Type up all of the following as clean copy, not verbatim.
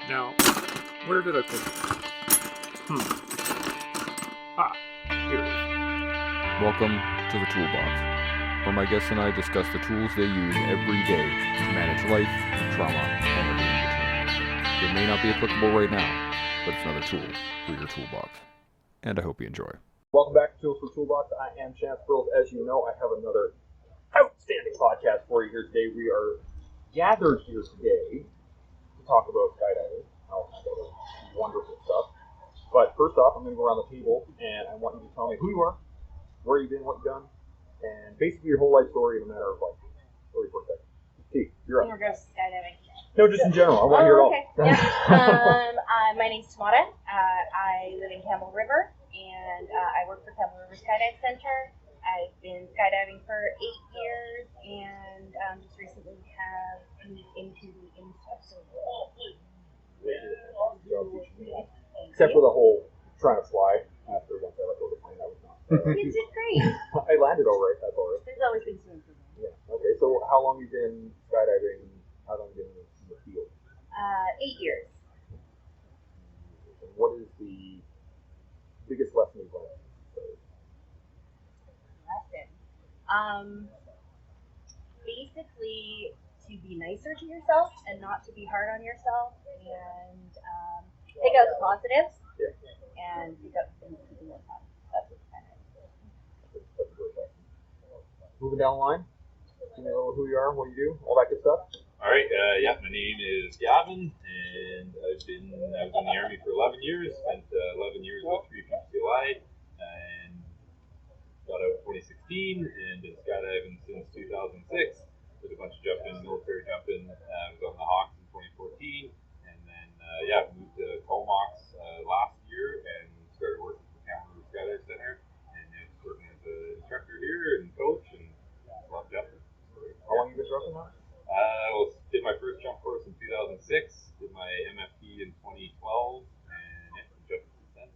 Now, where did I put it? Here it is. Welcome to the Toolbox, where my guests and I discuss the tools they use every day to manage life, trauma, and everything in between. It may not be applicable right now, but it's another tool for your toolbox. And I hope you enjoy. Welcome back to Tools for Toolbox. I am Chance Burles. As you know, I have another outstanding podcast for you here today. We are gathered here today to talk about skydiving, all kinds of wonderful stuff. But first off, I'm going to go around the table, and I want you to tell me who you are, where you've been, what you've done, and basically your whole life story in a matter of like 30 seconds. T, you're up. In regards to skydiving. No, just in general. I want to hear it all. Okay. Yeah. My name's Tamara. I live in Campbell River, and I work for Campbell River Skydive Center. I've been skydiving for 8 years, and just recently have moved into the Instructor role. Except for the whole trying to fly after once I let go of the plane, that was not. You did great. I landed all right, that's all right. There's always been some improvement. Yeah. Okay, so how long you been skydiving? How long you been in the field? 8 years. And what is the biggest lesson you've learned? Basically, to be nicer to yourself and not to be hard on yourself, and pick out the positives and pick out the things that you work on. That's what's kind of. That's a great question. Moving down the line, you know who you are, what you do, all that good stuff. All right, my name is Gavin, and I was in the Army for 11 years, spent 11 years with 3 PCLI, and got out in 2016, and been skydiving since 2006. Did a bunch of jumping, military jumping. I was on the Hawks in 2014, and then moved to Comox last year and started working for Tamara Skydive Center, and now working as an instructor here and coach, and love jumping. How long you been jumping now? Did my first jump course in 2006, did my MFP in 2012, and jumping since then.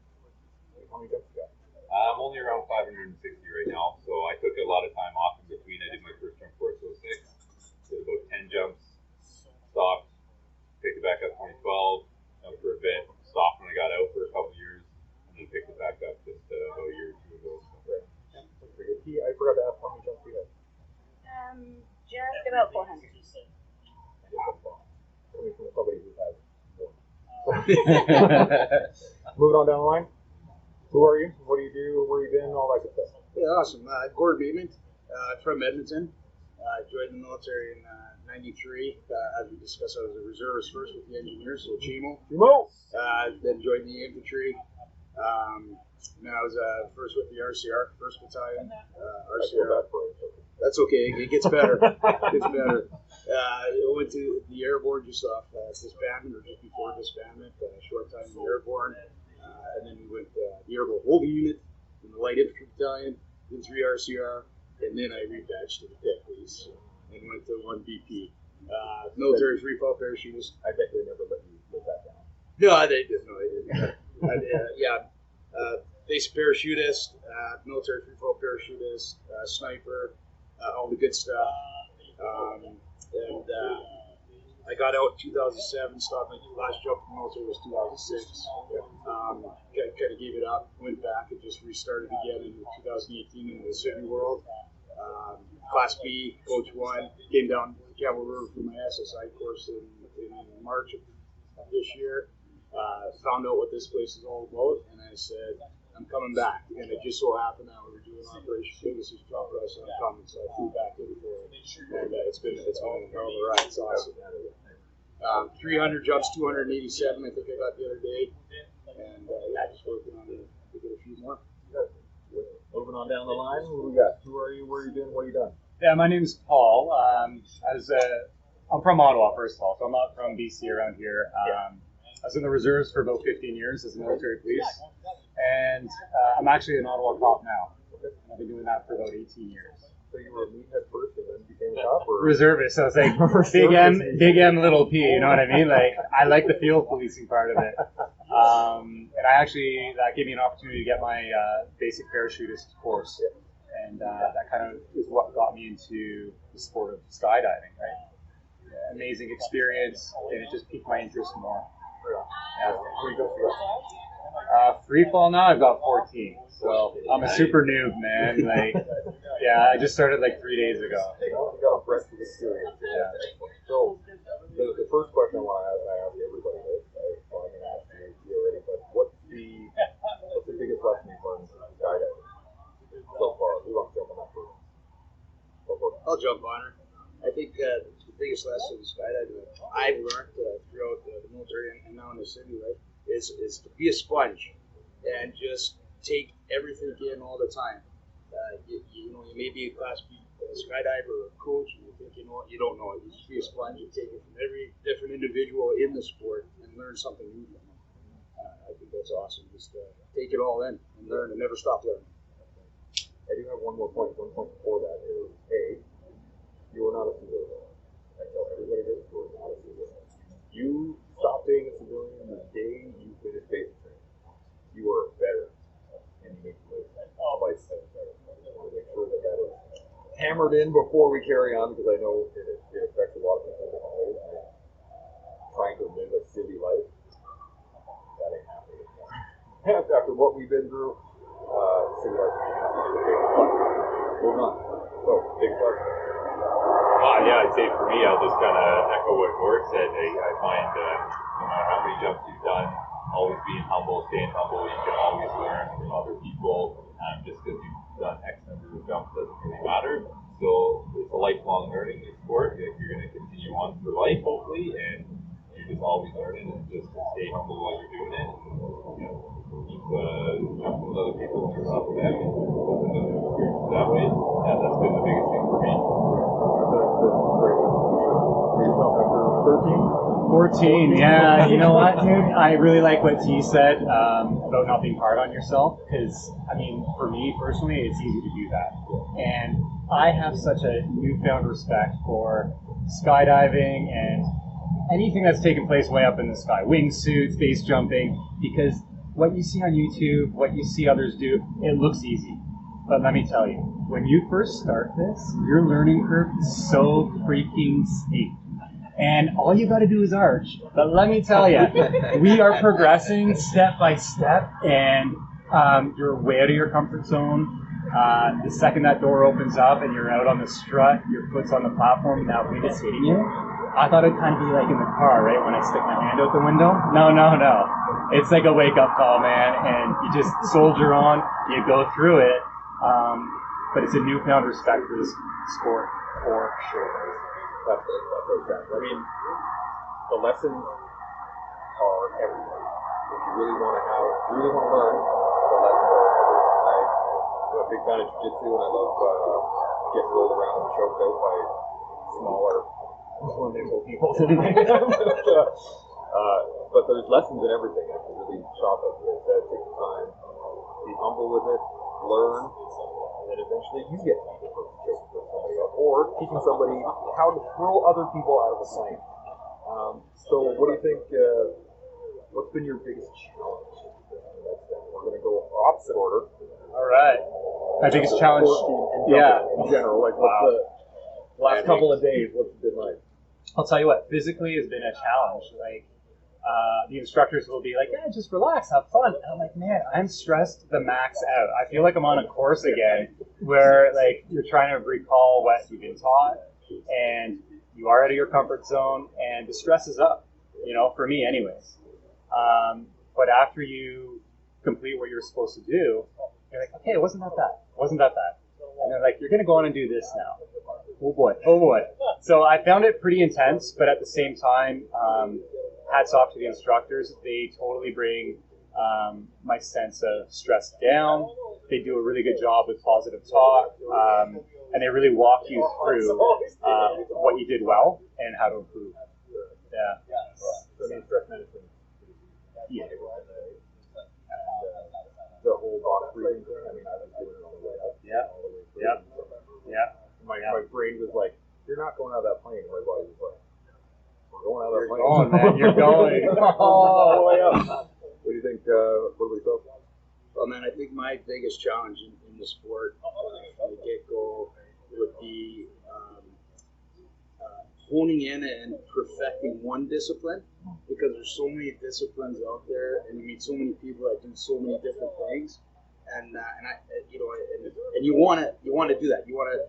How many jumps you got? I'm only around 560 right now, so I took a lot of time off in between. I did my first jump course 06, did about 10 jumps, stopped, picked it back up 2012, out for a bit, stopped when I got out for a couple years, and then picked it back up just about a year or two ago. Right. Yeah, that's pretty good. I forgot to ask how many jumps you had. Just about 400. Coming from somebody who has more. Moving on down the line. Who are you? What do you do? Where you been? All that good stuff. Yeah, awesome. Gord Maidment, from Edmonton. Joined the military in '93. As we discussed, I was a reservist first with the engineers, so CHIMO. Then joined the infantry. Then I was first with the RCR, 1st Battalion. RCR. That's okay. It gets better. I went to the airborne just off disbandment, or just before disbandment. Short time in the airborne. And then we went the airborne holding unit in the light infantry battalion, then 3 RCR, and then I rebadged to the tech police and went to 1 BP. Military free fall parachutist. I bet they never let you live that down. No, they didn't. Basic parachutist, military free fall parachutist, sniper, all the good stuff. I got out in 2007, stopped my last jump in the military was 2006. Kind of gave it up, went back and just restarted again in 2018 in the Sydney World. Class B, Coach 1, came down to Campbell River for my SSI course in March of this year. Found out what this place is all about, and I said, I'm coming back. And it just so happened that we were doing Operation Pegasus Jump, so I'm coming, so I flew back in for it. And it's been a hell of a ride. It's awesome. 300 jumps, 287, I think I got the other day. And just working on it to get a few more. Moving on down the line, who we got? Who are you? Where are you been? What have you done? Yeah, my name's Paul. I'm from Ottawa, first of all, so I'm not from BC around here. I was in the reserves for about 15 years as a military police, and I'm actually an Ottawa cop now. And I've been doing that for about 18 years. So you were a meathead first and then became a cop? Or? Reservist, so it's like big M, little P, you know what I mean? Like, I like the field policing part of it. And I actually, that gave me an opportunity to get my basic parachutist course. And that kind of is what got me into the sport of skydiving, right? Amazing experience, and it just piqued my interest more. Yeah. Free fall now, I've got 14. So I'm a super noob, man. Like, yeah, I just started like 3 days ago. You got a breadth of experience. Yeah. So, the first question I want to ask, I ask everybody this, I'm going to ask you already, but what's the biggest lesson you've learned from skydiving so far? Who wants to jump on that first? I'll jump on her. I think the biggest lesson in skydiving I've learned throughout the military and now in the city, right, is to be a sponge and just take everything in all the time. You know, you may be a class B skydiver or a coach, and you think you know it, you don't know it. You just be a sponge and take it from every different individual in the sport and learn something new from them. I think that's awesome. Just take it all in and learn and never stop learning. I do have one more point. One point before that is, A, you are not a civilian. I tell everybody this, you are not a civilian. You stop being a civilian the day you finish basic training. You are a veteran, and you need to live a life as a veteran. I just want to make sure that that is hammered in before we carry on, because I know it affects a lot of people in different ways. And trying to live a city life, that ain't happening anymore. After what we've been through, city life is not moving on. So, big question. Yeah, I'd say for me, I'll just kind of echo what Gord said. I find no matter how many jumps you've done, always being humble, staying humble. You can always learn from other people. Just because you've done X number of jumps doesn't really matter. So it's a lifelong learning sport. You're going to continue on for life, hopefully, and you're just always learning, and just stay humble while you're doing it. You know, keep jumping with other people, learn off of them, and open to new experiences that way. Yeah, that's been the biggest thing for me. 14, yeah. You know what, dude? I really like what T said about not being hard on yourself, because, I mean, for me personally, it's easy to do that. And I have such a newfound respect for skydiving and anything that's taken place way up in the sky, wingsuits, base jumping, because what you see on YouTube, what you see others do, it looks easy. But let me tell you, when you first start this, your learning curve is so freaking steep. And all you got to do is arch. But let me tell you, we are progressing step by step, and you're way out of your comfort zone. The second that door opens up and you're out on the strut, your foot's on the platform, and that wind is hitting you. I thought it'd kind of be like in the car, right, when I stick my hand out the window. No. It's like a wake-up call, man, and you just soldier on, you go through it. But it's a newfound respect for this sport, for sure. That's okay. I mean, the lessons are everywhere. If you really want to learn, the lessons are everywhere. I'm a big fan of jiu-jitsu, and I love getting rolled around and choked out by smaller, more nimble people sitting there. But there's lessons in everything. I can really chop up what it says, take the time, be humble with it, learn, and then eventually you get to be the person choking somebody up, or teaching somebody how to throw other people out of a plane. So what do you think, what's been your biggest challenge? We're going to go opposite order. All right. My biggest challenge, in general, like what's the last couple of days, what's it been like? I'll tell you what, physically has been a challenge. Like, the instructors will be like, yeah, just relax, have fun. And I'm like, man, I'm stressed the max out. I feel like I'm on a course again where, like, you're trying to recall what you've been taught, and you are out of your comfort zone, and the stress is up, you know, for me anyways. But after you complete what you're supposed to do, you're like, okay, it wasn't that bad. And they're like, you're going to go on and do this now. Oh boy. So I found it pretty intense, but at the same time, hats off to the instructors. They totally bring my sense of stress down. They do a really good job with positive talk, and they really walk you through what you did well and how to improve. Yeah. So I mean, stress management. Yeah. The whole box breathing thing, I mean, I was doing it on the way up. Yeah. All the way through. Yeah. My brain was like, you're not going out of that plane. My body was like, we're going out of that plane. Oh, man, you're going. All the way up. What do you think, what do we feel? Well, man, I think my biggest challenge in the sport from the get-go would be honing in and perfecting one discipline, because there's so many disciplines out there, and you meet so many people that do so many different things, and you want to do that. You want to.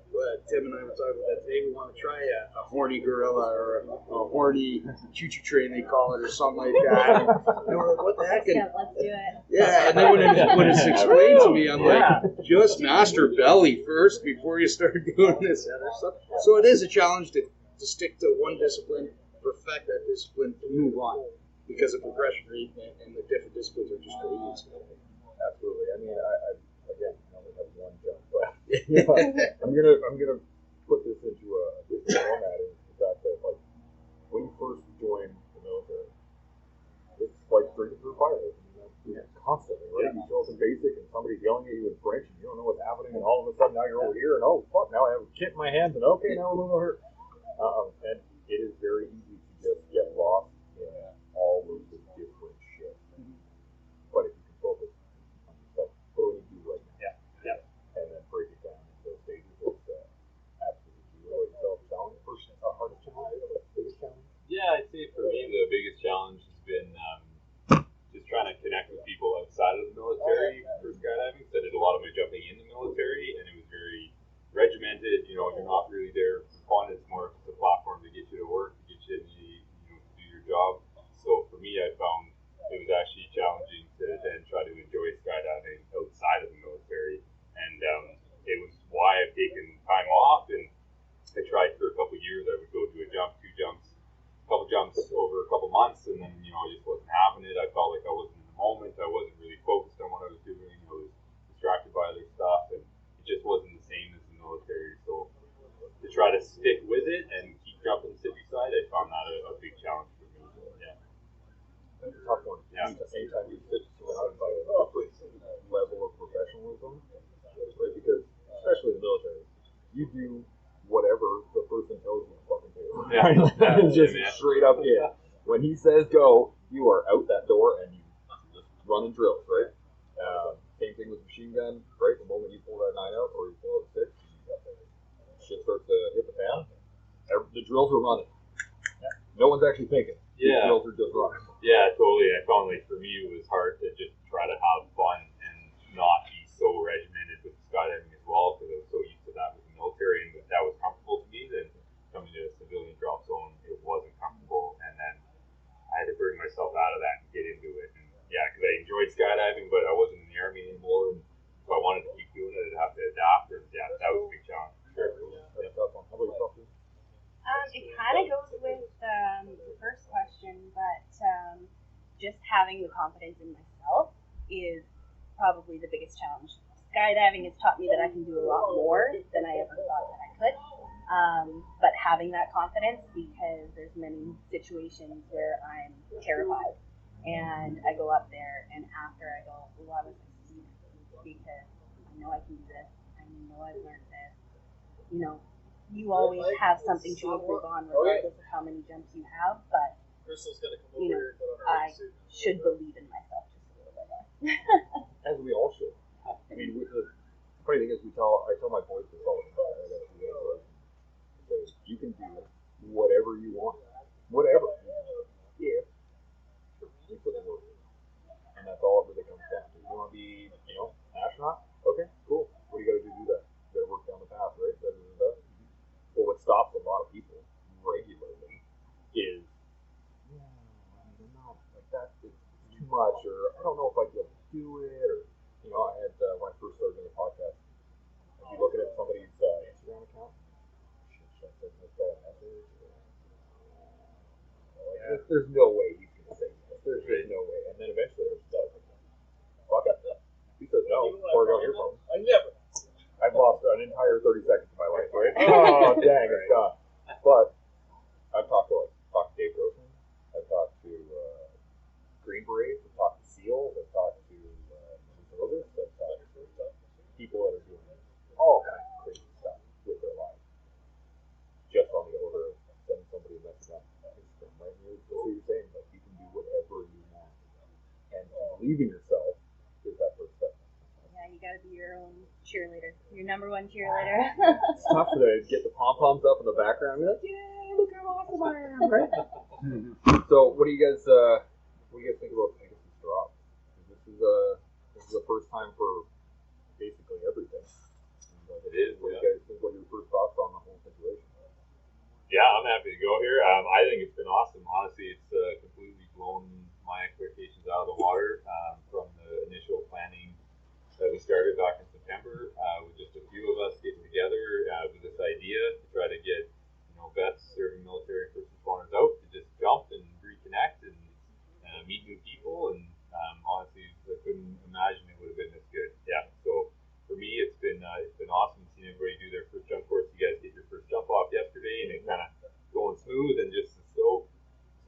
Tim and I were talking about that today. We want to try a horny gorilla or a horny choo-choo train, they call it, or something like that. And we're like, what the heck? Yeah, let's do it. Yeah, and then when it's explained to me, I'm like, just master belly first before you start doing this other stuff. So it is a challenge to stick to one discipline, perfect that discipline, to move on, because the progression rate and the different disciplines are just very easy. Absolutely. I mean, I again, I only have one jump, but I'm gonna put this into a different format. Is the fact that, like, when you first join the military, it's like drinking through fire. Constantly, right? You show up in basic, and somebody's yelling at you in French, and you don't know what's happening, and all of a sudden now you're over here, and oh fuck, now I have a kit in my hands, and okay, now we're moving over here. And it is very easy to just get lost in all of the different shit. But if you can focus on yourself, what do you do right now? And then break it down into those stages. It's absolutely key. What about yourself, challenge? First, hardest challenge, biggest challenge? Yeah, I'd say for me the biggest challenge has been just trying to connect with people outside of the military for skydiving. So I did a lot of my jumping in the military, and it was very regimented. You know, you're not really there for fun. It's more of a platform to get you to work, to get you to do your job. So for me, I found it was actually challenging to then try to enjoy skydiving outside of the military, and it was why I've taken time off. And I tried for a couple of years. I would go do a jump, two jumps, couple jumps over a couple months, and then I just wasn't having it. I felt like I wasn't in the moment. I wasn't really focused on what I was doing. I was distracted by other stuff, and it just wasn't the same as the military. So to try to stick with it and keep jumping city side, I found that a big challenge for me. Yeah, That's a tough one. Yeah. Anytime you sit surrounded by a different level of professionalism, right? Because especially in the military, you do whatever the person tells you to fucking do. Yeah. It's just Yeah. straight up it. When he says go, you are out that door and you just run and drills, right? Same thing with machine gun, right? The moment you pull that 9 out or you pull out 6, shit starts to hit the fan. The drills are running. No one's actually thinking. Yeah. The drills are just running. Yeah, totally. I found like for me it was hard to just try to have fun and not be so regimented with skydiving as well, because I was so used to that with the military, and if that was comfortable to me, then coming to a civilian drop zone, it wasn't comfortable, and then I had to bring myself out of that and get into it. And yeah, because I enjoyed skydiving, but I wasn't in the Army anymore, and if I wanted to keep doing it, I'd have to adapt, and yeah, that was a big challenge. Sure. That's a tough one. How about yourself, Steve? It kind of goes with the first question, but just having the confidence in myself is probably the biggest challenge. Skydiving has taught me that I can do a lot more than I ever thought that I could. But having that confidence, because there's many situations where I'm terrified, and I go up there, and after I go, well, I was succeed, because I know I can do this. I know I've learned this. You always have something to improve on, regardless of how many jumps you have. But I should believe in myself just a little bit more. As we all should. I mean, the funny thing is, I tell my boys this all the time. I got a few young boys. You can do whatever you want. Whatever. If you put the work in. And that's all it really comes down to. You want to be, an astronaut? Okay, cool. What do you got to do that? You got to work down the path, right? But what stops a lot of people regularly is, I'm not like that. It's too much, or I don't know if I'd be able to do it, or I had when I first started doing a podcast, I'd be looking at somebody's Instagram account. Should I send this guy a message? There's no way he's gonna say yes. There's just no way. And then eventually there's stuff. Fuck it. He says no, or I don't hear from him. I've lost an entire 30 seconds of my life, right? Oh, dang, it's gone. But I've talked to Dave Grossman. I've talked to Green Berets. I've talked to SEALs. I've talked to others. I've talked to people that are doing all kinds of crazy stuff with their lives. Just on the order of sending somebody a message on Instagram, right? That's what you're saying. Like, you can do whatever you want. And believe in yourself is that first step. Yeah, you gotta be your own cheerleader. Your number one cheerleader. It's tough to get the pom-poms up in the background. You're like, yeah, look how awesome I am, right? So, what do you guys think about Pegasus Drop? This is the first time for basically everything. It is. What do you guys think? What are your first thoughts on the whole situation? Yeah, I'm happy to go here. I think it's been awesome. Honestly, it's completely blown my expectations out of the water from the initial planning that we started back in September with just a few of us getting together with this idea to try to get vets serving military first responders out to just jump and reconnect and meet new people. And honestly, I couldn't imagine it would have been this good. Yeah. So for me, it's been awesome seeing everybody do their first jump course. You guys get your first jump off yesterday, and it kind of going smooth, and just the stoke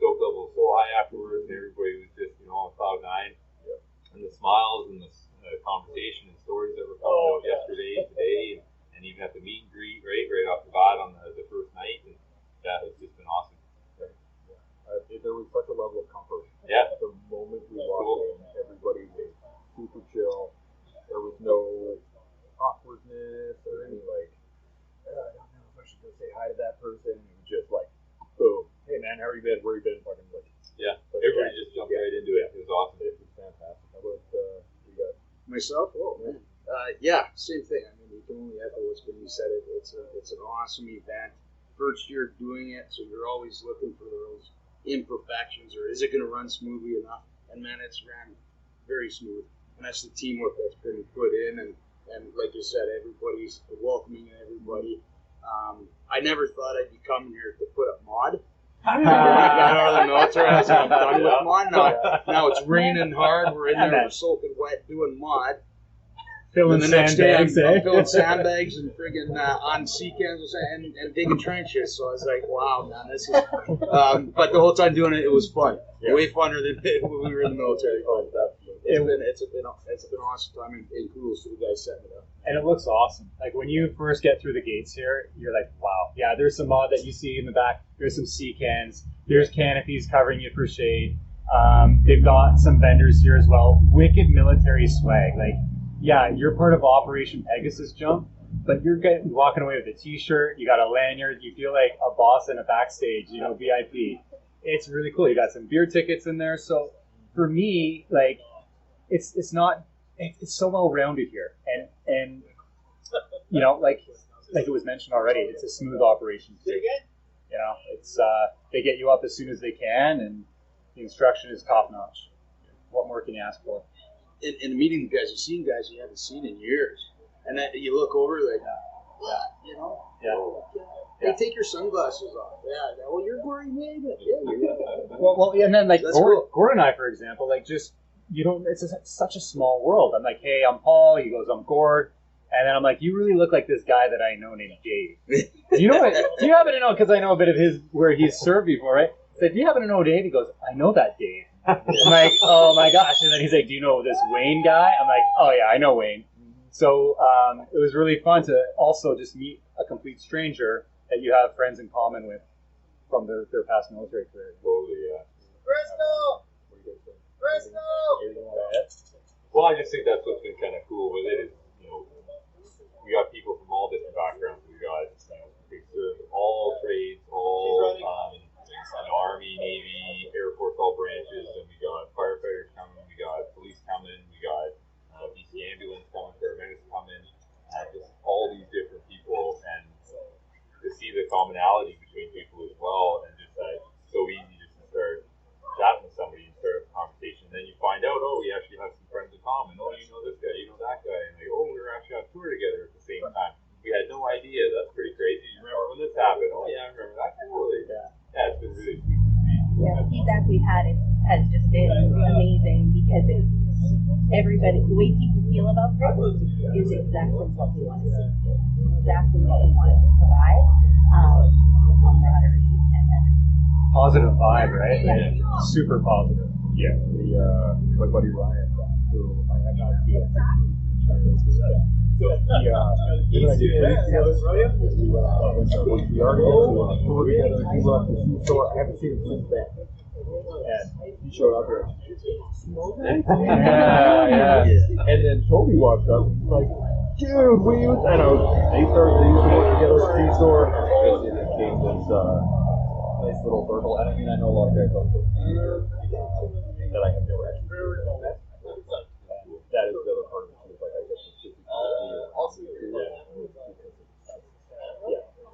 level was so high afterwards, and everybody was just on cloud nine. Yeah. And the smiles and the conversation and stories that were coming out yesterday and today, and even at the meet and greet right off the bat on the first night, and it's just been awesome. There was such a level of comfort. Yeah. The moment we walked in, everybody was super chill. There was no awkwardness or any I don't know if I should go say hi to that person. It was just like, boom, hey man, how are you been? Where you been? Fucking yeah. Everybody just jumped right into it. It was awesome. It was fantastic. How about you guys? Myself? Oh man. Yeah, same thing. I mean, you can only echo what's been said. It's an awesome event. First year doing it, so you're always looking for those imperfections, or is it going to run smoothly enough? And man, it's ran very smooth, and that's the teamwork that's been put in. And like you said, everybody's welcoming everybody. I never thought I'd be coming here to put up mod. I got out of the military, I said I'm done with mod. Now it's raining hard. We're in there, we're soaking wet, doing mod. Filling the next day, I'm sandbags, filling sandbags and friggin' on sea cans and digging trenches. So I was like, wow, man, this is. But the whole time doing it, it was fun. Yeah. Way funner than when we were in the military. It's been awesome time, and kudos to the guys setting it up. And it looks awesome. Like when you first get through the gates here, you're like, wow, yeah. There's some mod that you see in the back. There's some sea cans. There's canopies covering you for shade. They've got some vendors here as well. Wicked military swag, like. Yeah, you're part of Operation Pegasus Jump, but you're walking away with a T-shirt. You got a lanyard. You feel like a boss in a backstage, VIP. It's really cool. You got some beer tickets in there. So for me, like, it's so well rounded here, and like it was mentioned already, it's a smooth operation too. It's they get you up as soon as they can, and the instruction is top notch. What more can you ask for? In meeting you guys, you've seen guys you haven't seen in years, and then you look over like, hey, take your sunglasses off. Yeah, well, you're wearing Maidment. Yeah, well, and then like Gord and I, for example, like just it's such a small world. I'm like, hey, I'm Paul. He goes, I'm Gord, and then I'm like, you really look like this guy that I know named Dave. Do you happen to know? Because I know a bit of his where he's served before, right? I said, do you happen to know Dave? He goes, I know that Dave. I'm like, oh my gosh. And then he's like, do you know this Wayne guy? I'm like, oh yeah, I know Wayne. So it was really fun to also just meet a complete stranger that you have friends in common with from their past military career. Totally, yeah. Bristol! Well, I just think that's what's been kind of cool with it is, we got people from all different backgrounds. We got, they serve all trades, all Army, Navy, Air Force, all branches, and we got firefighters coming, we got police coming, we got BC ambulance coming, paramedics coming, just all these different people, and to see the commonality between people as well, and just so easy just to start chatting with somebody and start a conversation. Then you find out, oh, we actually have some friends in common. Oh, you know this guy, you know that guy, and like, oh, we were actually on tour together at the same time. We had no idea. That's pretty crazy. You remember when this happened? Oh yeah, I remember that. Totally. Yeah, it's been really sweet to see. Yeah, the feedback we've had has just been amazing because it's everybody. The way people feel about this is exactly what we want to see. Exactly what we want to provide. Camaraderie and positive vibe, right? Yeah. Super positive. Yeah. My buddy Ryan, who I have not seen. We went to the tour together. He left the shoe store. I haven't seen him since then. And he showed up here. Yeah. And then Toby walked up and was like, dude, we used, they used to work together at the shoe store. Because it became this nice little circle. And I mean, I know a lot of guys also that I have never actually met. And that is the other part of it too. Is like I guess it's just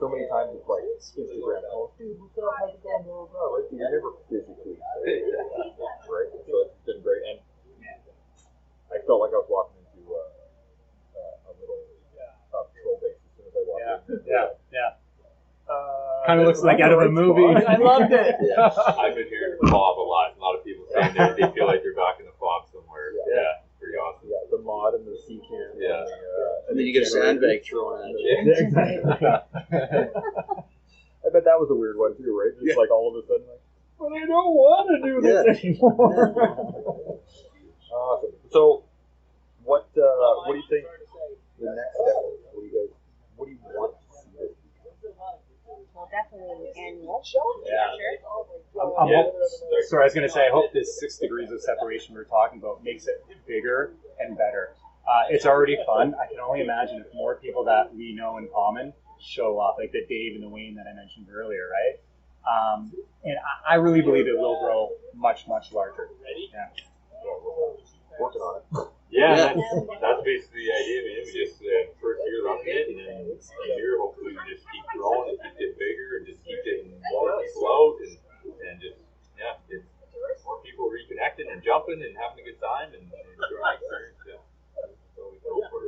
so many times it's like Instagram. Oh, dude, what's up? How's it going? Blah, blah, blah. Right? You never physically say that, right? So it's been great, and I felt like I was walking into a little troll base as soon as I walked in. Yeah. Kind of looks like out of a movie. I loved it. I've been hearing Bob a lot. A lot of people saying they feel like they're back in the fog somewhere. Yeah, pretty awesome. Yeah, the mod and the sea can. Yeah. And then you get a sandbag thrown at you. Exactly. I bet that was a weird one too, right? Just like all of a sudden, like, but I don't want to do this anymore. Awesome. So, what do you think the next step is? What do you want to see this become? Well, definitely annual. Yeah. Sure. Sorry, I was going to say, I hope this 6 degrees of separation we're talking about makes it bigger and better. It's already fun. I can only imagine if more people that we know in common show up, like the Dave and the Wayne that I mentioned earlier, right? And I really believe it will grow much, much larger. Yeah. Working on it. Yeah, that's basically the idea, man. We just first year running it, and then a year hopefully we just keep growing and keep getting bigger and just keep getting more people out and just get more people reconnecting and jumping and having a good time and enjoying the experience.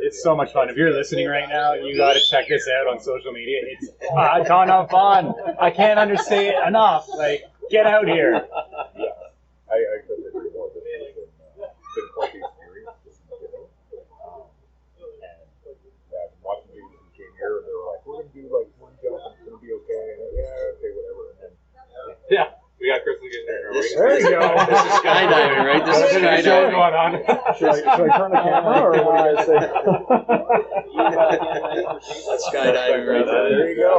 It's so much fun. If you're listening right now, you got to check this out on social media. It's a ton of fun. I can't understate it enough. Like, get out here. Yeah, I couldn't agree more. This has been quite the experience. Just in general. And watching you came here, and they were like, "We're gonna do like one jump, and it's gonna be okay." And okay, whatever. And then we got Crystal getting there. there you go. This is skydiving, right? This is skydiving. going on. Should I turn the camera, or what do you guys say? That's skydiving right there. There you go.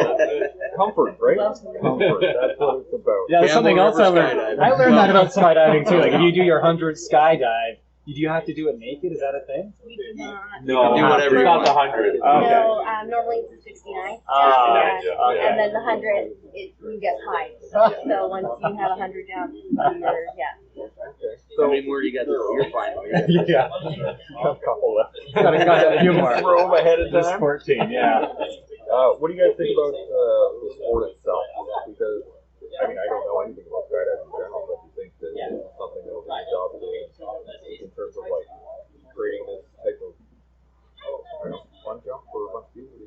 Comfort, right? Comfort. That's what it's about. Yeah, that's something else I learned. skydiving. I learned that about skydiving too. Like, if you do your 100th skydive, do you have to do it naked? Is that a thing? We do not. No, Do whatever you not want. the 100. Okay. No, normally it's a 69. yeah. And then the 100, you get high. So once you have 100 jumps, you're, Okay. So, I mean, where do you got to You're fine. Yeah. A couple left. Got a few more. Throw them ahead of Just time. 14, yeah. What do you guys think about the sport itself? Because, I mean, I don't know anything about skydiving in general, but do you think that this is something that will be a job in terms of, like, creating this type of fun jump for a bunch of people?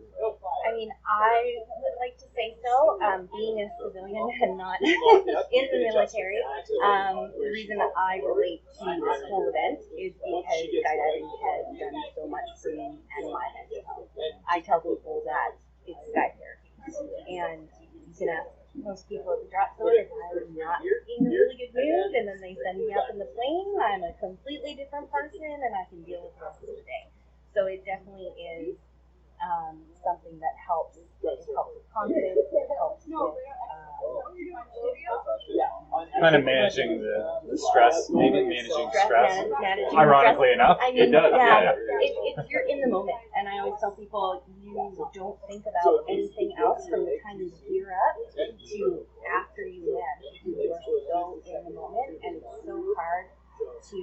I mean, I would like to say so. Being a civilian and not in the military, the reason that I relate to this whole event is because skydiving has done so much for me and my mental health. I tell people that it's sky therapy, and you can ask most people at the drop zone if I'm not in a really good mood, and then they send me up in the plane. I'm a completely different person, and I can deal with the rest of the day. So it definitely is something that helps. It helps with confidence. It helps with Kind of managing the stress, maybe managing stress. managing Ironically stress. enough. I mean, It does, yeah. It's you're in the moment, and I always tell people you don't think about anything else from the time you gear up to after you land. You are so in the moment, and it's so hard to,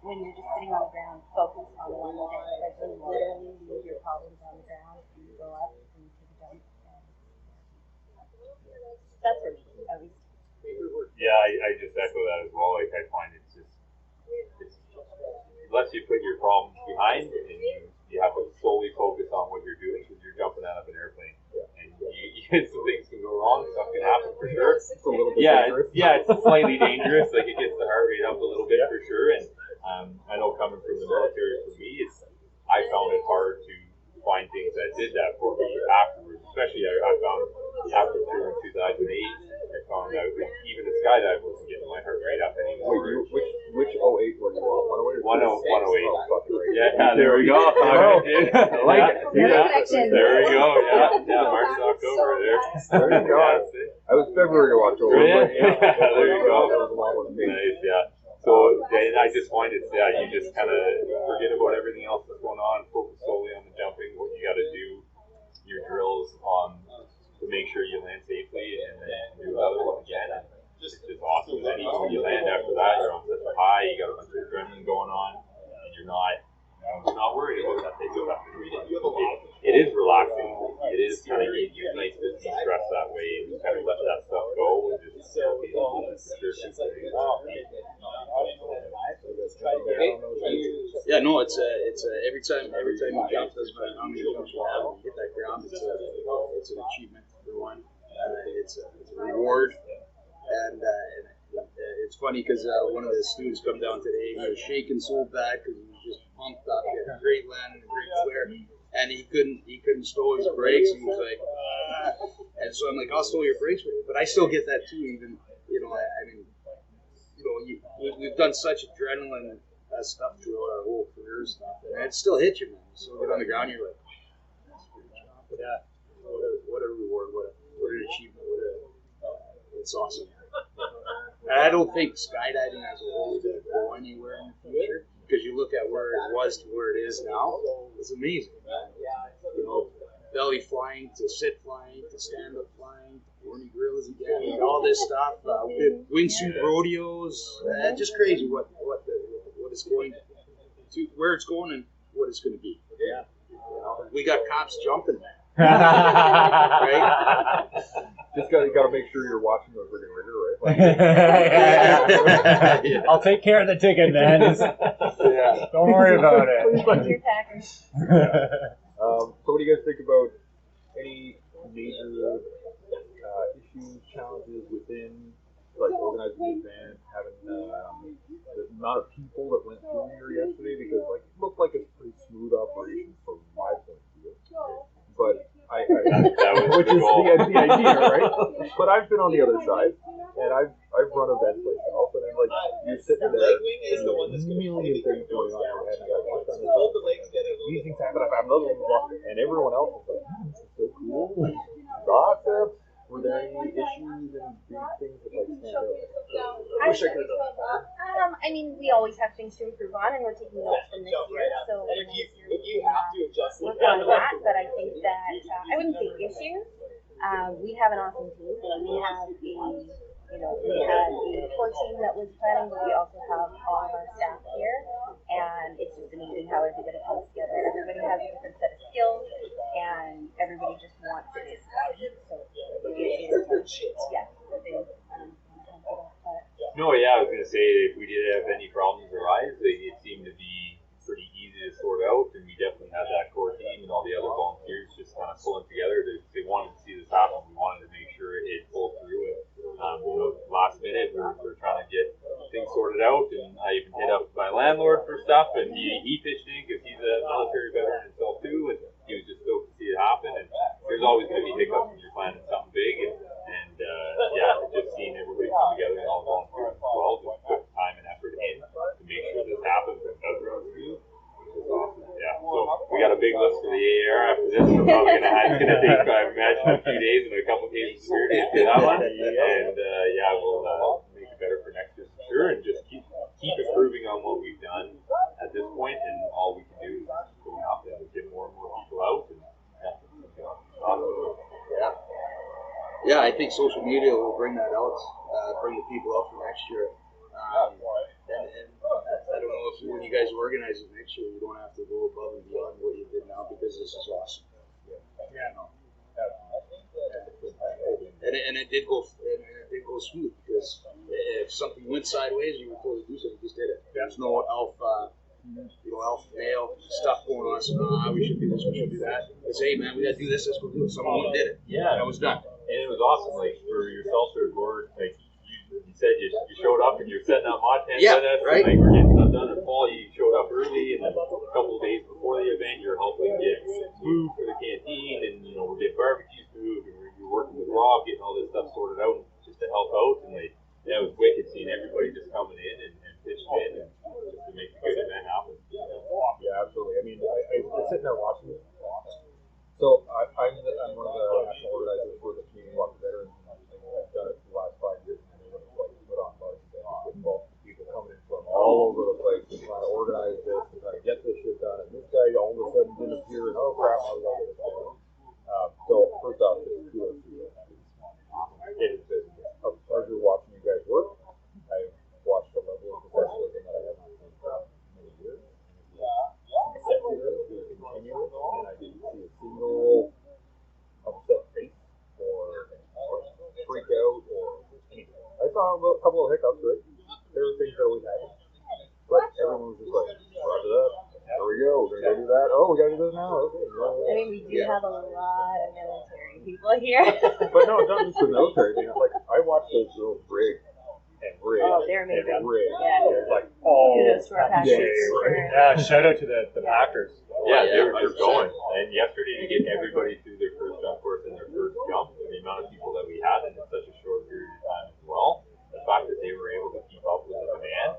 when you're just sitting on the ground, focus on one thing. Like, you literally leave your problems on the ground, and you go up and you take a jump. That's for me, at least. Yeah, I just echo that as well. Like, I find it's unless you put your problems behind and you have to solely focus on what you're doing because you're jumping out of an airplane. And some things can go wrong, stuff can happen for sure. It's a little bit dangerous. It's slightly dangerous. Like, it gets the heart rate up a little bit for sure. And I know coming from the military, for me, I found it hard to find things that did that for me afterwards. Especially, I found after tour in 2008, I found out that even the skydive wasn't getting my heart rate up anymore. Wait, which 08 were you on? 108 or 108. Yeah, there we go. I like it. There we go. Yeah, March and October there. There you go. I was February to October. Yeah. There you go. That was a long one. Nice, yeah. So then I just find you just kind of forget about everything else that's going on, focus solely on the jumping, what you got to do, your drills on to make sure you land safely and then do another one again. And it's just awesome. And then even when you land after that, you're on such a high, you got a bunch of adrenaline going on, and you're not worried about that. They do have to read it. It is relaxing. It is kind of nice to de-stress that way and kind of let that stuff go and just be alone. Yeah, no, it's every time you jump, doesn't matter how many jumps you have, you hit that ground, it's an achievement for one. It's a reward, and it's funny because one of the students come down today. He was shaking so bad because he was just pumped up. He had a great land and a great flare, and he couldn't stow his brakes. He was like, and so I'm like, I'll stow your brakes for you, but I still get that too. Even we've done such adrenaline stuff throughout our whole career stuff, and it still hits you, man. You still get on the ground, you're like, yeah, what a reward, what an achievement, it's awesome. And I don't think skydiving as a whole will go anywhere in the future, because you look at where it was to where it is now, it's amazing. Belly flying to sit flying to stand up flying, horny gorillas again, all this stuff, wingsuit rodeos, just crazy what it's going to, where it's going and what it's going to be. Yeah. We got cops jumping, right? Just got to make sure you're watching the friggin' rigger, right? Yeah. I'll take care of the ticket, man. Don't worry about it. So what do you guys think about any major issues, challenges within like organizing the event, having the amount of people that went through here yesterday? Because like it looked like it's a pretty smooth operation from my point of view. But which is the idea, right? But I've been on the other side, and I've run events myself, and I'm like, you're sitting there, and there's a million things going on in your head, and you're like, what's on this? These things happen, I'm another one, and everyone else is like, this is so cool. Gossip. Were there any issues and big things that like stand out? I wish I could have done better. I mean, we always have things to improve on, and we're taking notes from this year, so next year we can work on that. But I think that I wouldn't say issues. We have an awesome team. We have we had a core team that was planning, but we also have all of our staff here, and it's just amazing how everybody comes together. Everybody has a different set of skills, and everybody just wants it to succeed. So No, yeah, I was going to say that if we did have any problems arise, it seemed to be pretty easy to sort out, and we definitely had that core team and all the other volunteers just kind of pulling together. They wanted to see this happen. We wanted to make sure it pulled through. And last minute, we're trying to get things sorted out, and I even hit up my landlord for stuff, and he pitched in because he's a military veteran himself too, and he was just stoked to see it happen. And there's always going to be hiccups when you're planning something big, and just seeing everybody come together and all the volunteers as well, just put time and effort in to make sure this happens and does run through, which is awesome. Yeah, so we got a big list for the AAR after this. We're probably it's going to take, I imagine, a few days and a couple cases of security to do that one. And we'll make it better for next year for sure, and just keep improving on what we've done at this point, and all we can do is go out and get more and more people out. And awesome. Yeah, I think social media will bring that out, bring the people out for next year. And I don't know if when you guys organize it next year, you don't have to go above and beyond what you did now, because this is awesome. And it did go smooth, because if something went sideways, you were told to do something, you just did it. There's no alpha male stuff going on. So we should do this, we should do that. Let's say, hey man, we gotta do this, let's go do it. Someone did it. Yeah, and it was done. And it was awesome, like for yourself or Gord, like you said you showed up and you're setting up mod tents with us, right? And like we're getting stuff done in fall. You showed up early, and then a couple of days before the event, you're helping get food for the canteen, and we're getting barbecue food, and you're working with Rob, getting all this stuff sorted out just to help out. And it was wicked seeing everybody just coming in and pitching in and just to make a good event happen. Yeah, absolutely. I mean, I was sitting there watching it. So I'm one of the national organizers for the Community Walk Veterans. I've done it for the last 5 years, and they put on large events with multiple people coming in from all over the place and trying to organize this and trying to get this shit done. And this guy all of a sudden didn't appear, and oh crap, I was all over the place. So first off, it's kudos to you. a couple of hiccups, right? There were things that always happen. But everyone was just like, roger that. There we go. We're going to do that. Oh, we got to do this now. Okay. I mean, we do have a lot of military people here. But no, it's not just the military thing. It's like, I watched those girls rig and rig Oh, they're amazing. and rig. Yeah. It's like, oh, Kudos to our yeah, packers. right. Yeah, shout out to the Packers. Yeah, they're going. And yesterday to get everybody through their first jump course and their first jump, and the amount of people that we had in such a short period of time as well, the fact that they were able to keep up with the demand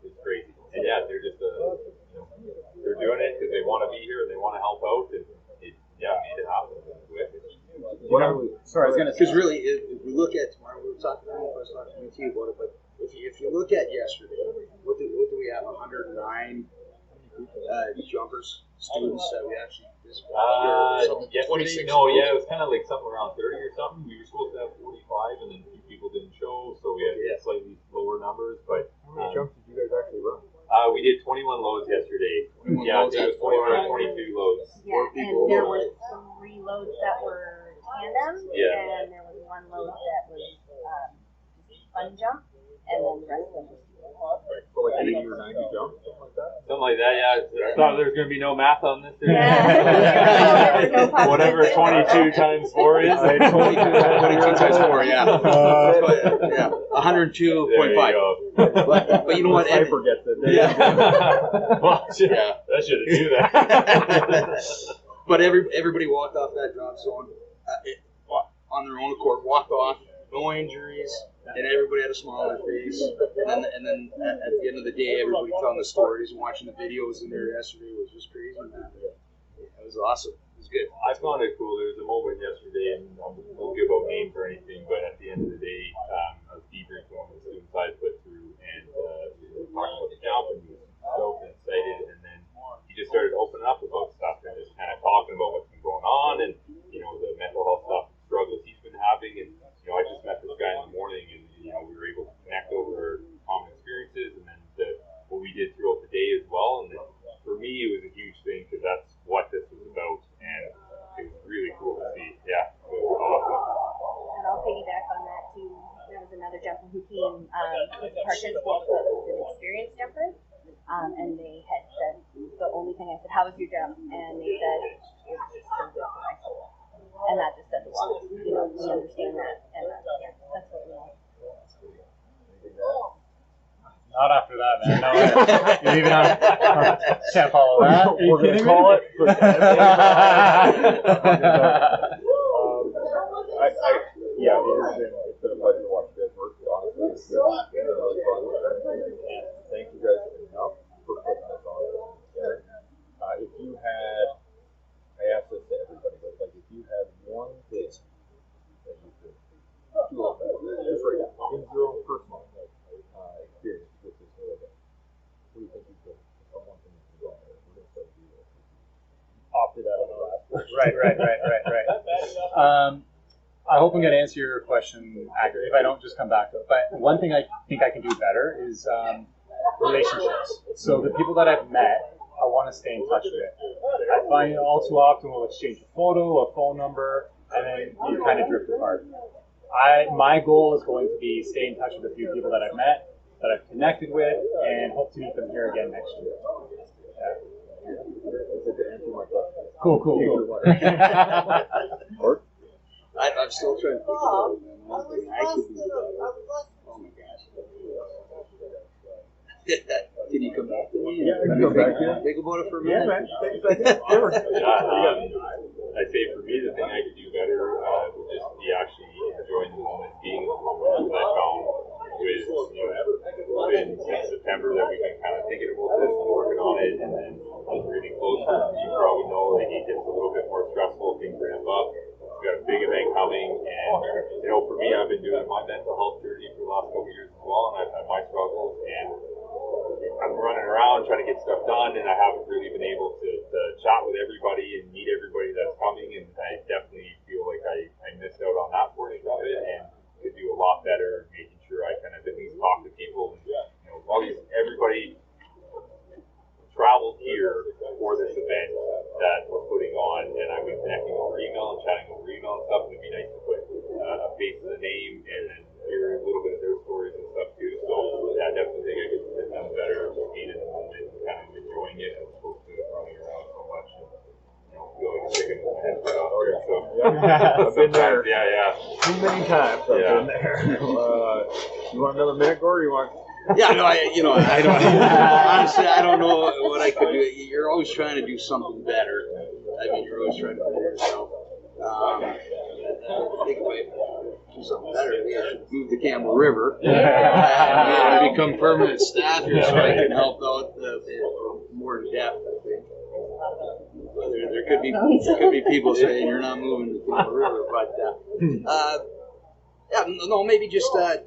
is crazy. And yeah, they're just they're doing it because they want to be here and they want to help out, and it made it happen. Sorry, I was gonna say. Because really, if we look at tomorrow, we were talking about it, I was talking to you about it, but if you look at yesterday, what do we have? 109 jumpers, students that we actually Yesterday, no, yeah, it was kind of like something around 30 or something. We were supposed to have 45, and then a few people didn't show, so we had slightly lower numbers. But how many jumps did you guys actually run? We did 21 loads yesterday. Yeah, I think it was 21 or 22 loads. Yeah, and there was 3 loads that were tandem, and there was 1 load that was fun jump, and then the rest of them was So like 80 or 90 jumps, something like that? Something like that, yeah. I thought there was going to be no math on this. Whatever 22 times 4 is. 22 times 4, yeah. 102.5. But you know what? Hyper gets it. Well, I should have knew that. But everybody walked off that drop zone on their own accord, walked off, no injuries, and everybody had a smile on their face. And then at the end of the day, everybody telling the stories and watching the videos in there yesterday was just crazy, man. It was awesome. It was good. I found it cool. There was a moment yesterday, and I won't give out names or anything, but at the end of the day, I was debriefing one of the students I put through, and we were talking about the jump, and he was stoked and excited, and then he just started opening up about stuff and just kind of talking about what's been going on, and the mental health stuff, struggles he's been having, and I just met this guy in the morning, and we were able to connect over common experiences, and then what we did throughout the day as well. And for me, it was a huge thing because that's what this was about, and it was really cool to see. Yeah, it was awesome. And I'll piggyback on that too. There was another jumper who came as a participant, but was an experienced jumper, and they had said the only thing I said, "How was your jump?" And they said, "It was just so good for my soul." And that just says a lot. We understand that, and that's what we want. Not after that, man. No way. You're even on. Can't follow that. We're going to call it. It's been a pleasure to watch you guys work. Honestly, it's been really fun. And thank you guys enough for putting this on together. If you had, I asked this to everybody, but like if you had one thing that you could do all that, just right now, in your own personal experience with this whole event, what do you think you could, one thing you could do on there? We're going to start with you. Opted out of the last question. Right. I hope I'm going to answer your question accurately. If I don't, just come back to it. But one thing I think I can do better is relationships. So the people that I've met, I want to stay in touch with. I find all too often we'll exchange a photo, a phone number, and then you kind of drift apart. My goal is going to be stay in touch with a few people that I've met, that I've connected with, and hope to meet them here again next year. Cool. Gord? I'm still trying to think about it, man. One thing I could do better. Oh my gosh. Can you come back to me? Yeah, I can come back here. Think about it for a minute. Yeah, man. Take a second. Sure. I'd say for me, the thing I could do better would just be actually enjoying the moment, being in the moment. Because I found with, it's been since September that we've been kind of thinking about this and working on it, and then as we're getting closer, you probably know that it gets a little bit more stressful, things ramp up. We've got a big event coming, and for me, I've been doing my mental health journey for the last couple of years as well, and I've had my struggles, and I'm running around trying to get stuff done, and I haven't really been able to chat with everybody and meet everybody that's coming, and I definitely feel like I missed out on that portion of it, and could do a lot better making sure I kind of at least talk to people, and everybody traveled here for this event that we're putting on, and I've been connecting over email and chatting over email and stuff, and it'd be nice to put a face to the name and then hear a little bit of their story yeah. Too many times I've Yeah. been there. You want another minute, Gord? Or you want? Yeah, no, I don't. Honestly, I don't know what I could do. You're always trying to do something better. I mean, you're always trying to better yourself. I think if I do something better, I think I should move to Campbell River and become permanent staff here, so I can help out more in depth. I think. There could be people saying you're not moving to Campbell River, but. Yeah, no, maybe just to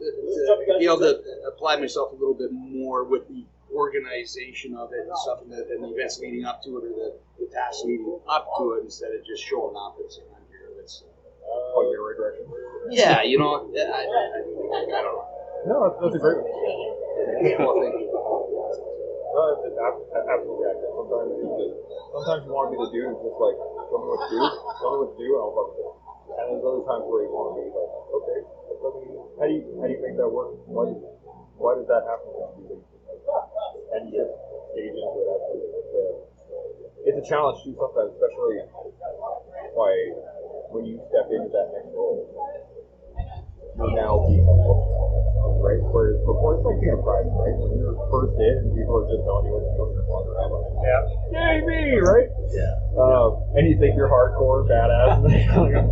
be able to apply myself a little bit more with the organization of it and stuff, and the events leading up to it, or the tasks leading up to it, instead of just showing up and saying, I'm here. That's Point you in the right direction. yeah, you know, I don't know. No, that's a great one. Well, thank you. No, it's absolutely accurate. Sometimes you want to be the dude who's just like, tell me what to do, and I'll fucking do it. And there's other times where you want to be like, okay, how do you make that work? Why does that happen? And you just stage into it. Absolutely. It's a challenge too sometimes, especially when you step into that next role. You're now being right? Whereas before, it's like being a private, right? When you're first in and people are just telling you what to do, you're walking around like, yay me, right? Yeah. And you think you're hardcore, badass, and then you're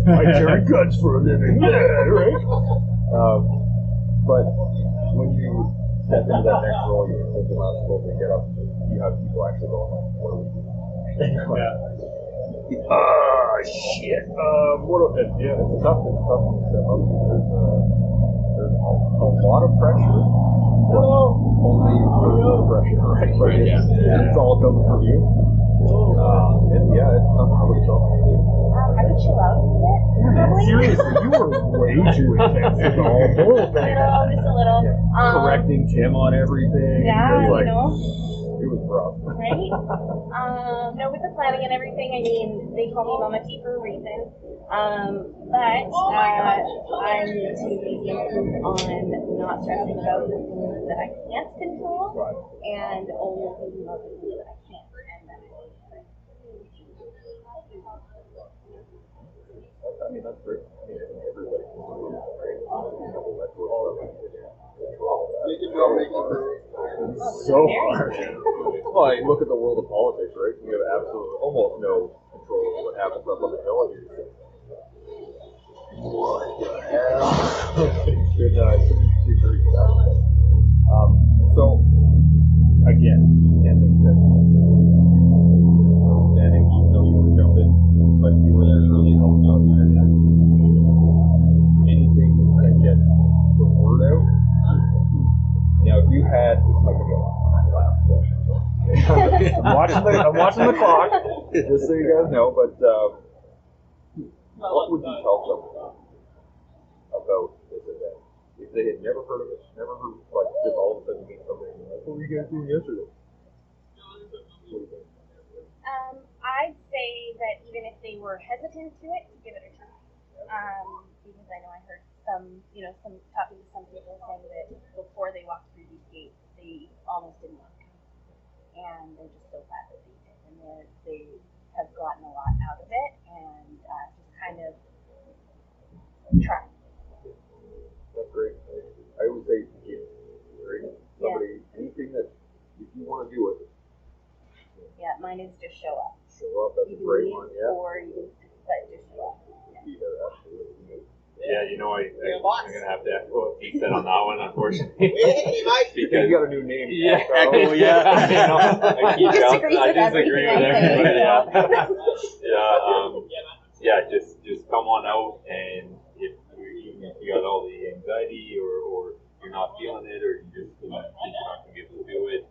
like, I carry guns for a living, yeah, right? But when you step into that next role, you're thinking about supposed to get up, you have people actually going like, what are we doing? Shit. It's a tough one to step up to. There's a lot of pressure. Only pressure, right? But it's all coming from you. And it's not how it's all. I could chill out a bit. Probably. Seriously, you were way too intense with the whole thing. Just a little. Correcting Tim on everything. Yeah, like, you know. It was rough. Right? No, with the planning and everything, I mean, they call me Mama T for a reason. But I'm taking on not stressing about the things that I can't control and only thinking about the things that I can. And then I mean, that's great. I mean, everybody can do that, right? It's so hard. Well, you look at the world of politics, right? You have absolutely almost no control over what happens up on the hill. And you're just so, again, can't think that standing, even though you were jumping, but you were there early helping out. Anything to get the word out. Now, if you had, this might be a last question. I'm watching the clock, just so you guys know. But what would you tell someone about this event if they had never heard of it, never heard, like, just all of a sudden you meet somebody and you're like, what were you guys doing yesterday? What do you think? I'd say that even if they were hesitant to it, to give it a try. Because I know I heard some talking to some people saying that before they walked through these gates, they almost didn't want to come. And they're just so glad that they did. And they have gotten a lot out of it and just kind of try. That's great. I always say, right? Somebody, anything that, if you want to do it. Yeah, mine is just show up. Show up, that's a great one, yeah. Or you can just show up. Absolutely. Yeah, I'm going to have to echo what he said on that one, unfortunately. Because you got a new name. Yeah. Echo, yeah. I Disagree with disagree with everything everybody. Just come on out, and if you got all the anxiety or you're not feeling it, or you just think you're not going to be able to do it,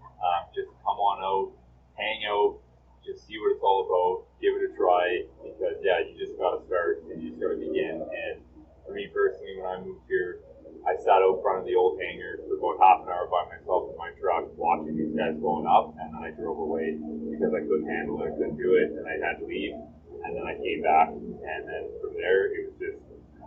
just come on out, hang out, just see what it's all about, give it a try, because you just got to start and you just got to begin. And for me personally, when I moved here, I sat out front of the old hangar for about half an hour by myself in my truck, watching these guys going up, and then I drove away because I couldn't handle it, I couldn't do it, and I had to leave. And then I came back, and then from there, it was just,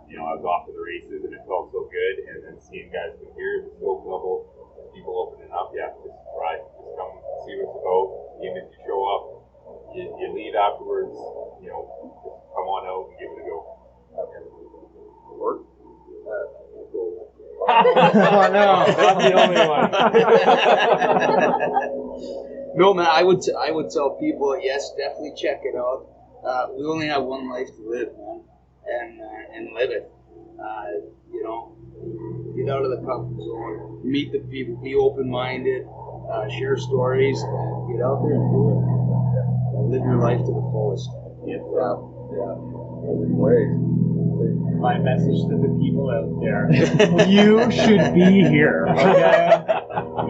I was off to the races, and it felt so good. And then seeing guys from here, the skill level, people opening up, just try, just come see what it's about. Even if you show up, you leave afterwards, just come on out and give it a go. Oh no, Not the only one. No, man, I would tell people, yes, definitely check it out. We only have one life to live, man, and live it. You know, get out of the comfort zone, meet the people, be open-minded, share stories, and get out there and do it. And live your life to the fullest. Yeah. Ways. my message to the people out there. You should be here, okay?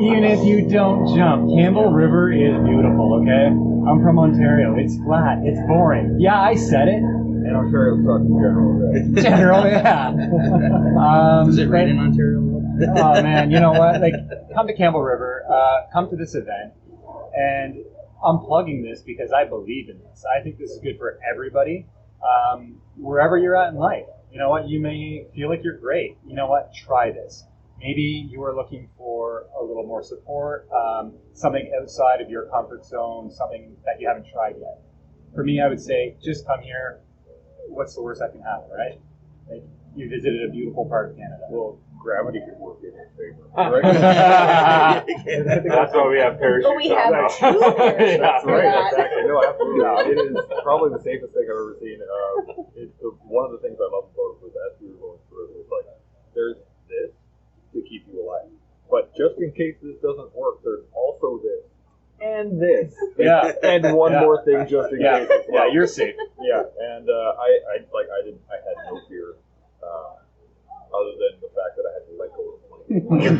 Even if you don't jump, Campbell River is beautiful, okay? I'm from Ontario. It's flat. It's boring. Yeah, I said it. And Ontario sucks in general. General, yeah. Does it rain in Ontario? Oh man, you know what? Like, come to Campbell River, come to this event, and I'm plugging this because I believe in this. I think this is good for everybody, wherever you're at in life. You know what? You may feel like you're great. You know what? Try this. Maybe you are looking for a little more support, something outside of your comfort zone, something that you haven't tried yet. For me, I would say just come here. What's the worst that can happen, right? Like, you visited a beautiful part of Canada. Well, gravity could work in his favor. Right? That's why we have parachutes. But we have on. two parachutes That's for right, that. exactly. No, absolutely. It is probably the safest thing I've ever seen. One of the things I love about it was as we were going through it was like, there's this to keep you alive. But just in case this doesn't work, there's also this. And this. Yeah. And one more thing just in Yeah, case. as well. yeah, you're safe. Yeah, and I had no fear, other than the fact that I had to let go of the plane.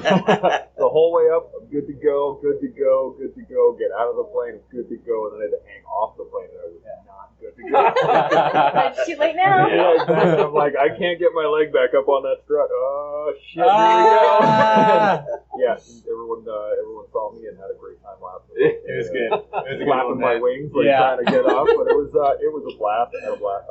The whole way up, I'm good to go, good to go, good to go. Get out of the plane, good to go, and then I had to hang off the plane, and I was not good to go. But it's too late now. Yeah, exactly. I'm like, I can't get my leg back up on that strut. Oh shit, here we go. Yeah, everyone saw me and had a great time laughing. It was good. It was a good Flapping my event. wings, like Yeah. trying to get up, but it was a blast. I had a blast.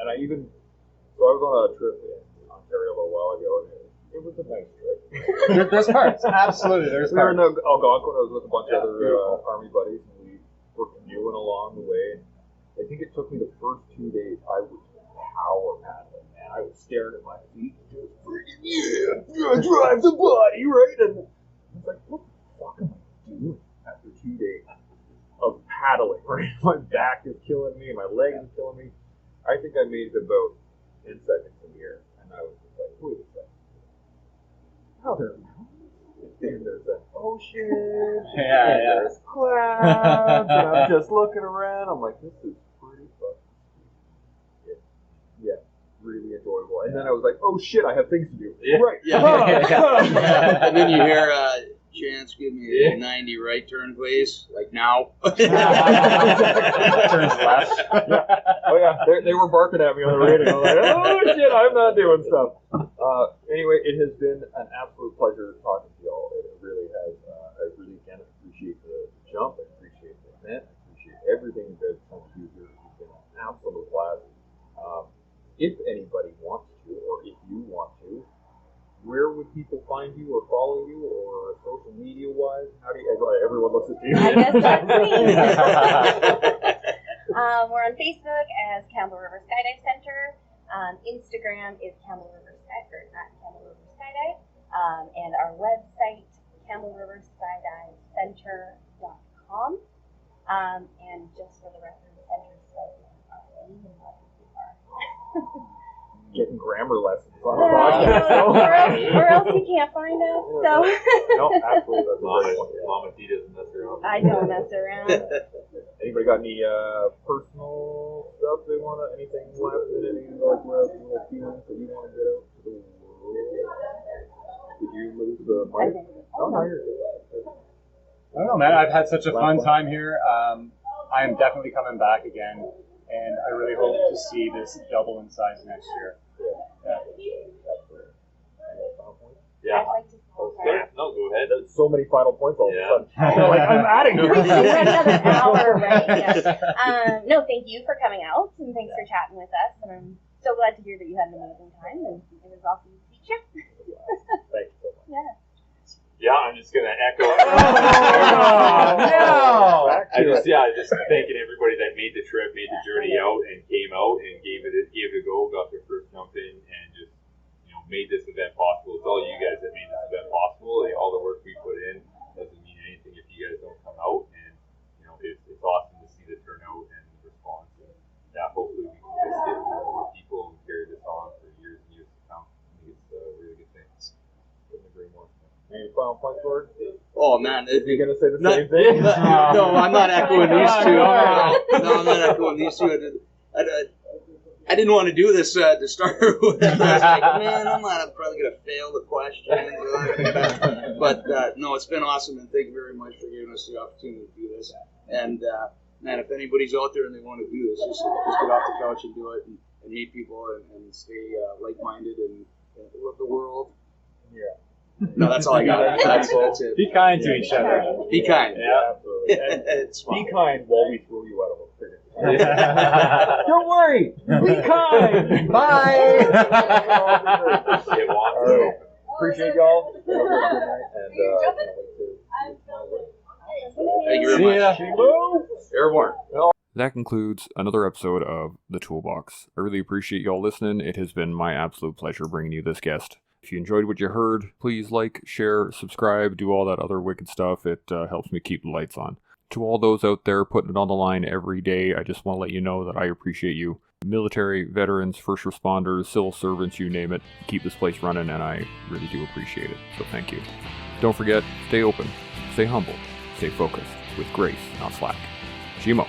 And I was on a trip in Ontario a little while ago, and it was a nice trip. There's parts. Absolutely, there's We were in parts. Algonquin. I was with a bunch of other beautiful. Army buddies, and we were canoeing along the way. I think it took me the first 2 days. I was power paddling, man. I was staring at my feet, just freaking drive the body, right? And I was like, what the fuck am I doing after 2 days of paddling? Right, my back is killing me, my legs are killing me. I think I made it about 10 seconds in the air, and I was just like, wait a second. How the and there's an ocean, and Yeah. there's clouds, and I'm just looking around. I'm like, this is pretty fucking yeah, really enjoyable. And then I was like, oh shit, I have things to do. Yeah. Right. Yeah. And then you hear, Chance, give me a 90 right turn, please. Like now. Turns left. Oh yeah, they were barking at me on the radio. I'm like, oh shit, I'm not doing stuff. Anyway, it has been an absolute pleasure talking to y'all. It really has. I really can appreciate the jump. I appreciate the event. I appreciate everything you guys come to do here. It's been an absolute blast. If anybody wants to, or if you want to, where would people find you or follow you, or social media wise? How do you? Everyone looks at you. I guess that's me. We're on Facebook as Campbell River Skydive Center. Instagram is Campbell River Skydive, at Campbell River Skydive. And our website, campbellriverskydivecenter.com. And just for the record, the center is spelled Getting grammar lessons on or the podcast. else you can't find us. So No, absolutely. That's a great point. Mama D doesn't mess around. I don't mess around. Anybody got any personal stuff they want to, anything last minute, any like little feelings that you want to get out to the world? Did you lose the mic? Oh, no, you're good. I don't know, man. I've had such a fun time here. I am definitely coming back again, and I really hope to see this double in size next year. Yeah. I'd like to No, go ahead. There's so many final points all of a Yeah. sudden. You're like, I'm out of We here. had another hour, right? Yeah. No, thank you for coming out, and thanks for chatting with us. And I'm so glad to hear that you had an amazing time, and it was awesome to meet you. Thank you so much. Yeah. Yeah, I'm just gonna echo. No! I just thanking everybody that made the trip, made the journey out, and came out and gave it a go, got their first jump in, and just made this event possible. It's all you guys that made this event possible. Like, all the work we put in doesn't mean anything if you guys don't come out. And it's awesome to see the turnout and the response. And hopefully we can just get more people and carry this on for years and years to come. I think it's a really good thing. Couldn't agree more. Any final points, Gord? Oh man, You're gonna say the same thing? No, I'm not echoing these two. No, I'm not echoing these two. I didn't want to do this to start with. I was like, man, I'm probably gonna fail the question. But no, it's been awesome, and thank you very much for giving us the opportunity to do this. And man, if anybody's out there and they want to do this, just get off the couch and do it, and meet people and stay like-minded and love the world. Yeah. No, that's all I got. That's it. Be kind to each other. Be kind. Yeah, absolutely. And It's fun. be kind while we throw you out of a figure. Don't worry. Be kind. Bye. All right. Appreciate y'all. Have a good night. And Thank you very much. Airborne. That concludes another episode of The Toolbox. I really appreciate y'all listening. It has been my absolute pleasure bringing you this guest. If you enjoyed what you heard, please like, share, subscribe, do all that other wicked stuff. It helps me keep the lights on. To all those out there putting it on the line every day, I just want to let you know that I appreciate you. Military, veterans, first responders, civil servants, you name it. Keep this place running, and I really do appreciate it. So thank you. Don't forget, stay open, stay humble, stay focused, with grace, not slack. Gmo.